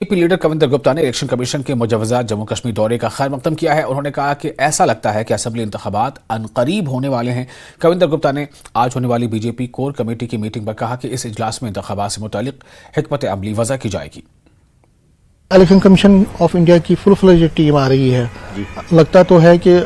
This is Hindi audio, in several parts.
बीजेपी लीडर कविंदर गुप्ता ने इलेक्शन कमीशन के मुजवजा जम्मू कश्मीर दौरे का खैर मकदम किया है। उन्होंने कहा कि ऐसा लगता है कि असेंबली इंतखाबात अनकरीब होने वाले हैं। कविंदर गुप्ता ने आज होने वाली बीजेपी कोर कमेटी की मीटिंग पर कहा कि इस इजलास में इंतखाबात से मुतालिक हिकमत अमली वज़ा की जाएगी। इलेक्शन कमीशन ऑफ इंडिया की फुल फ्लेज टीम आ रही है। लगता तो है कि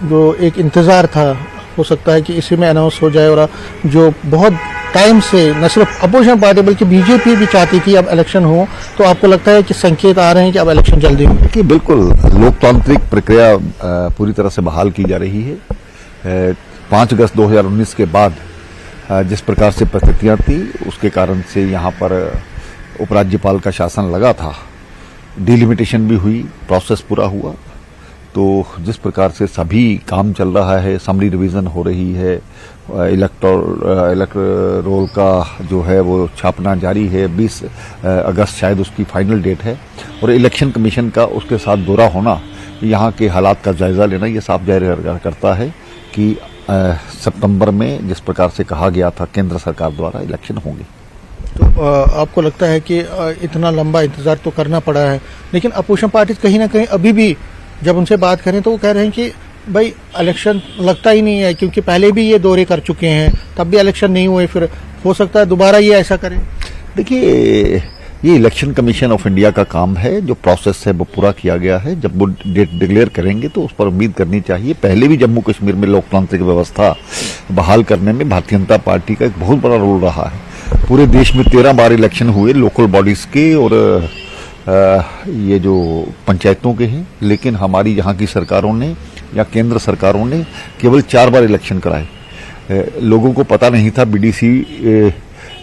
जो एक इंतज़ार था, हो सकता है कि इसी में अनाउंस हो जाए। और जो बहुत टाइम से न सिर्फ अपोजिशन पार्टी बल्कि बीजेपी भी चाहती थी अब इलेक्शन हो, तो आपको लगता है कि संकेत आ रहे हैं कि अब इलेक्शन जल्दी हो? देखिए, बिल्कुल लोकतांत्रिक प्रक्रिया पूरी तरह से बहाल की जा रही है। 5 अगस्त 2019 के बाद जिस प्रकार से परिस्थितियां थी, उसके कारण से यहाँ पर उपराज्यपाल का शासन लगा था, डिलिमिटेशन भी हुई, प्रोसेस पूरा हुआ। तो जिस प्रकार से सभी काम चल रहा है, समरी रिवीजन हो रही है, इलेक्टोरल का जो है वो छापना जारी है, 20 अगस्त शायद उसकी फाइनल डेट है। और इलेक्शन कमीशन का उसके साथ दौरा होना, यहाँ के हालात का जायजा लेना, ये साफ जाहिर करता है कि सितंबर में जिस प्रकार से कहा गया था केंद्र सरकार द्वारा इलेक्शन होंगे। तो आपको लगता है कि इतना लंबा इंतजार तो करना पड़ा है, लेकिन अपोजिशन पार्टी कहीं ना कहीं अभी भी जब उनसे बात करें तो वो कह रहे हैं कि भाई इलेक्शन लगता ही नहीं है, क्योंकि पहले भी ये दौरे कर चुके हैं, तब भी इलेक्शन नहीं हुए, फिर हो सकता है दोबारा ये ऐसा करें। देखिए, ये इलेक्शन कमीशन ऑफ इंडिया का काम है, जो प्रोसेस है वो पूरा किया गया है। जब वो डेट डिक्लेयर करेंगे तो उस पर उम्मीद करनी चाहिए। पहले भी जम्मू कश्मीर में लोकतांत्रिक व्यवस्था बहाल करने में भारतीय जनता पार्टी का एक बहुत बड़ा रोल रहा है। पूरे देश में 13 बार इलेक्शन हुए लोकल बॉडीज के और ये जो पंचायतों के हैं, लेकिन हमारी यहाँ की सरकारों ने या केंद्र सरकारों ने केवल 4 बार इलेक्शन कराए। लोगों को पता नहीं था बीडीसी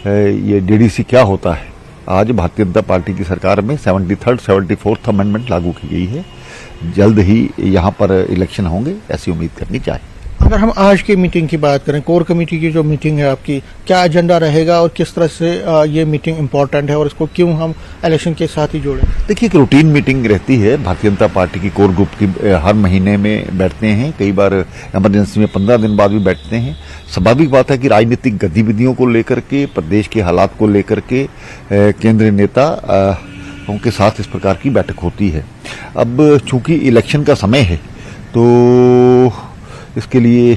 ये डीडीसी क्या होता है। आज भारतीय जनता पार्टी की सरकार में 73rd 74th अमेंडमेंट लागू की गई है। जल्द ही यहाँ पर इलेक्शन होंगे, ऐसी उम्मीद करनी चाहिए। अगर हम आज की मीटिंग की बात करें, कोर कमेटी की जो मीटिंग है आपकी, क्या एजेंडा रहेगा और किस तरह से ये मीटिंग इम्पोर्टेंट है और इसको क्यों हम इलेक्शन के साथ ही जोड़ें? देखिए, एक रूटीन मीटिंग रहती है भारतीय जनता पार्टी की कोर ग्रुप की, हर महीने में बैठते हैं, कई बार इमरजेंसी में 15 दिन बाद भी बैठते हैं। स्वाभाविक बात है कि राजनीतिक गतिविधियों को लेकर के, प्रदेश के हालात को लेकर के केंद्रीय नेता उनके साथ इस प्रकार की बैठक होती है। अब चूंकि इलेक्शन का समय है तो इसके लिए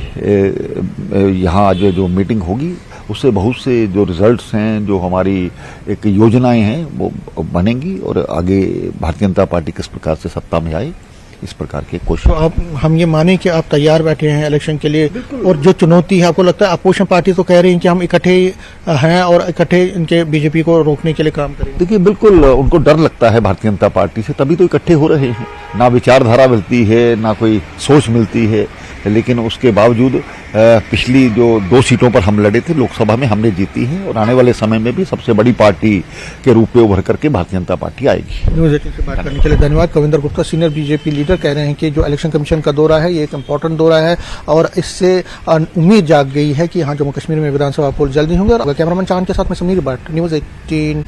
यहाँ आज जो मीटिंग होगी उससे बहुत से जो रिजल्ट्स हैं, जो हमारी एक योजनाएं हैं, वो बनेंगी और आगे भारतीय जनता पार्टी किस प्रकार से सत्ता में आए, इस प्रकार के कोशिश। तो आप हम ये माने कि आप तैयार बैठे हैं इलेक्शन के लिए, और जो चुनौती है आपको लगता है अपोजिशन पार्टी तो कह रही है कि हम इकट्ठे हैं और इकट्ठे इनके बीजेपी को रोकने के लिए काम करेंगे? देखिए, बिल्कुल उनको डर लगता है भारतीय जनता पार्टी से, तभी तो इकट्ठे हो रहे हैं। ना विचारधारा मिलती है, ना कोई सोच मिलती है, लेकिन उसके बावजूद पिछली जो 2 सीटों पर हम लड़े थे लोकसभा में, हमने जीती है और आने वाले समय में भी सबसे बड़ी पार्टी के रूप में उभर करके भारतीय जनता पार्टी आएगी। न्यूज़ 18 से बात करने के लिए धन्यवाद। Kavinder Gupta, senior BJP leader, कह रहे हैं कि जो इलेक्शन कमीशन का दौरा है ये एक इम्पोर्टेंट दौरा है और इससे उम्मीद जाग गई है कि यहाँ जम्मू कश्मीर में विधानसभा पोल जल्दी होंगे। और कैमरामैन चांद के साथ में समीर भट्ट, न्यूज़ 18।